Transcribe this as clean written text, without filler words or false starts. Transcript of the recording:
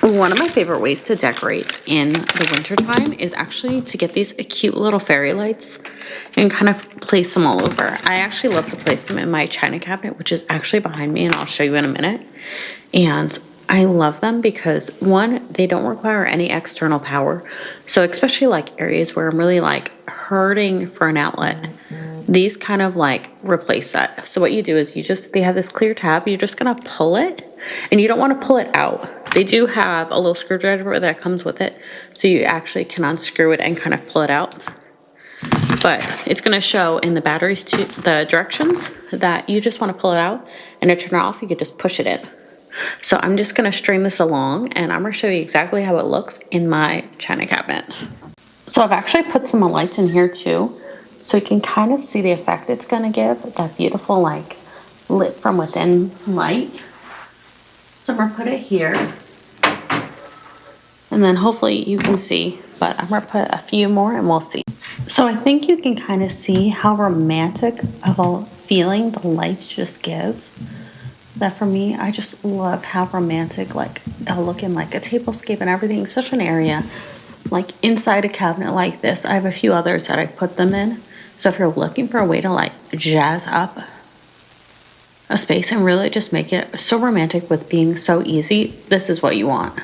One of my favorite ways to decorate in the wintertime is actually to get these cute little fairy lights and kind of place them all over. I actually love to place them in my china cabinet, which is actually behind me, and I'll show you in a minute. And I love them because, one, they don't require any external power. So especially like areas where I'm really like hurting for an outlet, these kind of like replace that. So what you do is they have this clear tab, you're just gonna pull it, and you don't wanna pull it out. They do have a little screwdriver that comes with it, so you actually can unscrew it and kind of pull it out. But it's gonna show in the batteries to the directions that you just wanna pull it out, and to turn it off, you could just push it in. So I'm just gonna string this along, and I'm gonna show you exactly how it looks in my china cabinet. So I've actually put some lights in here too, so you can kind of see the effect it's gonna give, that beautiful like lit from within light. So I'm gonna put it here, and then hopefully you can see, but I'm gonna put a few more and we'll see. So I think you can kind of see how romantic of a feeling the lights just give. That for me, I just love how romantic like they'll look in like a tablescape and everything, especially an area like inside a cabinet like this. I have a few others that I put them in. So if you're looking for a way to like jazz up a space and really just make it so romantic with being so easy, this is what you want.